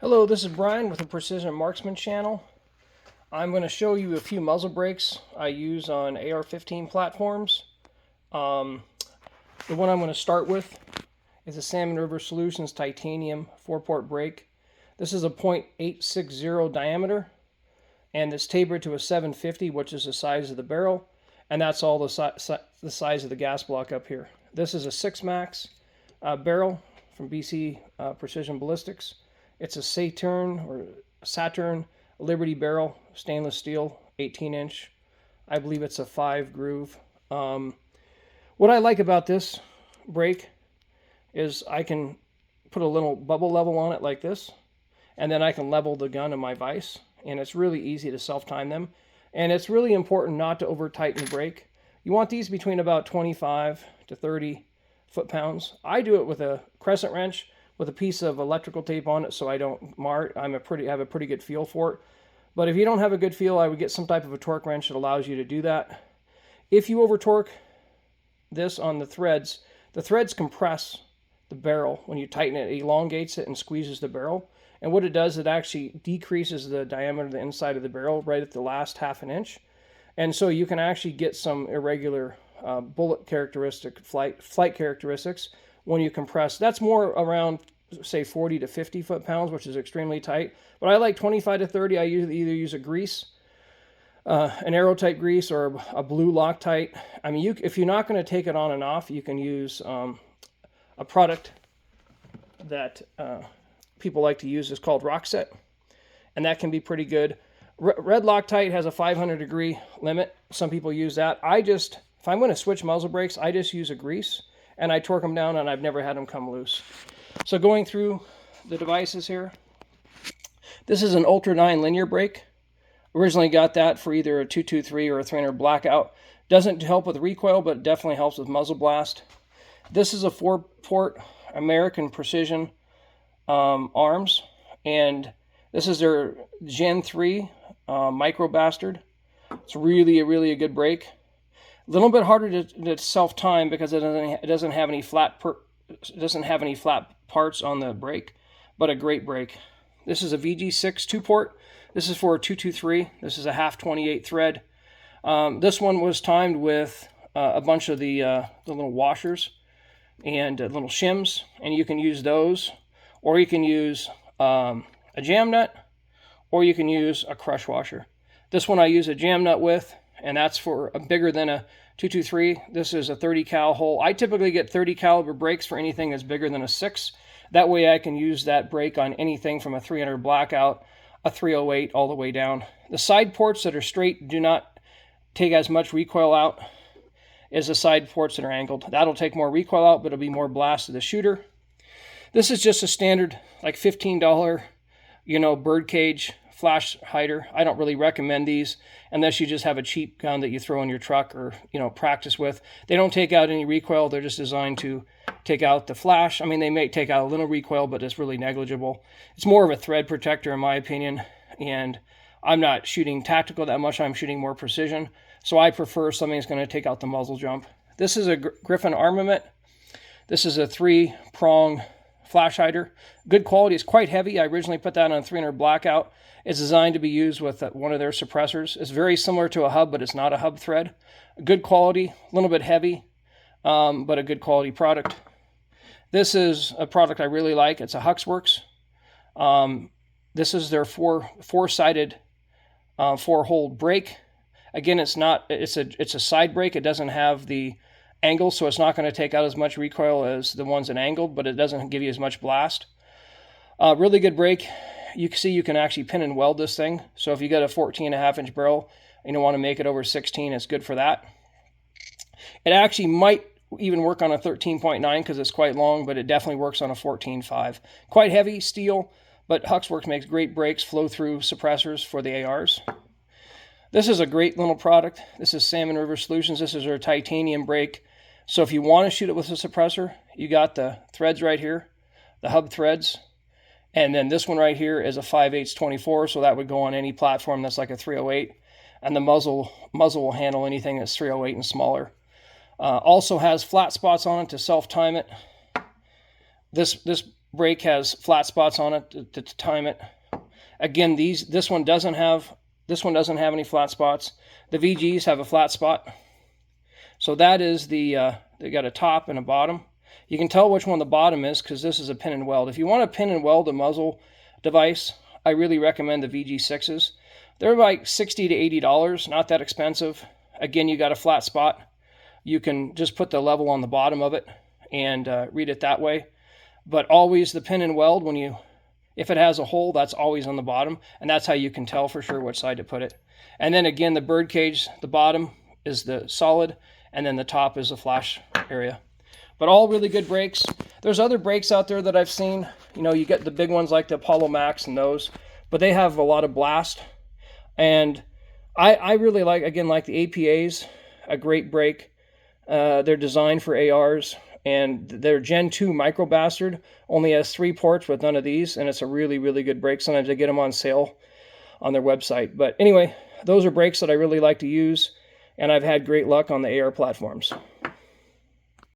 Hello, this is Brian with the Precision Marksman channel. I'm going to show you a few muzzle brakes I use on AR-15 platforms. The one I'm going to start with is a Salmon River Solutions titanium 4-port brake. This is a .860 diameter, and it's tapered to a 750, which is the size of the barrel, and that's all the size of the gas block up here. This is a 6 Max barrel from BC Precision Ballistics. It's a Saturn Liberty barrel, stainless steel, 18-inch. I believe it's a 5 groove. What I like about this brake is I can put a little bubble level on it like this, and then I can level the gun in my vise, and it's really easy to self-time them. And it's really important not to over-tighten the brake. You want these between about 25 to 30 foot-pounds. I do it with a crescent wrench with a piece of electrical tape on it so I don't mar it. I have a pretty good feel for it. But if you don't have a good feel, I would get some type of a torque wrench that allows you to do that. If you over torque this on the threads compress the barrel. When you tighten it, it elongates it and squeezes the barrel. And what it does, it actually decreases the diameter of the inside of the barrel right at the last ½ an inch. And so you can actually get some irregular bullet characteristic, flight characteristics when you compress. That's more around, say, 40 to 50 foot-pounds, which is extremely tight. But I like 25 to 30. I either use a grease, an arrow-type grease, or a blue Loctite. I mean, if you're not going to take it on and off, you can use a product that people like to use. Is called Rockset, and that can be pretty good. Red Loctite has a 500-degree limit. Some people use that. If I'm going to switch muzzle brakes, I just use a grease, and I torque them down, and I've never had them come loose. So going through the devices here, this is an Ultradyne linear brake. Originally got that for either a 223 or a 300 blackout. Doesn't help with recoil, but it definitely helps with muzzle blast. This is a 4-port American Precision arms, and this is their Gen 3 micro bastard. It's really a good brake. A little bit harder to self-time because it doesn't have any flat parts on the brake, but a great brake. This is a VG6 2-port. This is for a 223. This is a half 28 thread. This one was timed with a bunch of the little washers and little shims, and you can use those, or you can use a jam nut, or you can use a crush washer. This one I use a jam nut with, and that's for bigger than a 223. This is a 30 cal hole. I typically get 30 caliber brakes for anything that's bigger than a 6. That way I can use that brake on anything from a 300 blackout, a 308, all the way down. The side ports that are straight do not take as much recoil out as the side ports that are angled. That'll take more recoil out, but it'll be more blast to the shooter. This is just a standard, like $15, birdcage flash hider. I don't really recommend these unless you just have a cheap gun that you throw in your truck or, practice with. They don't take out any recoil. They're just designed to take out the flash. I mean, they may take out a little recoil, but it's really negligible. It's more of a thread protector, in my opinion, and I'm not shooting tactical that much. I'm shooting more precision, so I prefer something that's going to take out the muzzle jump. This is a Griffin Armament. This is a 3-prong flash hider. Good quality. It's quite heavy. I originally put that on a 300 blackout. It's designed to be used with one of their suppressors. It's very similar to a hub, but it's not a hub thread. Good quality, a little bit heavy, but a good quality product. This is a product I really like. It's a Huxworks. This is their four-sided 4-hole brake. Again, it's a side brake. It doesn't have the angle, so it's not going to take out as much recoil as the ones that angled, but it doesn't give you as much blast. Really good brake. You can see you can actually pin and weld this thing. So if you got a 14.5-inch barrel and you want to make it over 16, it's good for that. It actually might even work on a 13.9 because it's quite long, but it definitely works on a 14.5. Quite heavy steel, but Huxworks makes great brakes, flow-through suppressors for the ARs. This is a great little product. This is Salmon River Solutions. This is their titanium brake. So if you want to shoot it with a suppressor, you got the threads right here, the hub threads. And then this one right here is a 5/8 24, so that would go on any platform that's like a 308. And the muzzle will handle anything that's 308 and smaller. Also has flat spots on it to self-time it. This brake has flat spots on it to time it. Again, this one doesn't have any flat spots. The VGs have a flat spot. So that is they got a top and a bottom. You can tell which one the bottom is because this is a pin and weld. If you want to pin and weld a muzzle device, I really recommend the VG6s. They're like $60 to $80, not that expensive. Again, you got a flat spot. You can just put the level on the bottom of it and read it that way. But always the pin and weld, if it has a hole, that's always on the bottom, and that's how you can tell for sure which side to put it. And then again, the bird cage, the bottom is the solid, and then the top is the flash area. But all really good brakes. There's other brakes out there that I've seen. You get the big ones like the Apollo Max and those, but they have a lot of blast. And I really like the APAs, a great brake. They're designed for ARs, and their Gen 2 Micro Bastard only has 3 ports with none of these, and it's a really, really good brake. Sometimes they get them on sale on their website. But anyway, those are brakes that I really like to use, and I've had great luck on the AR platforms.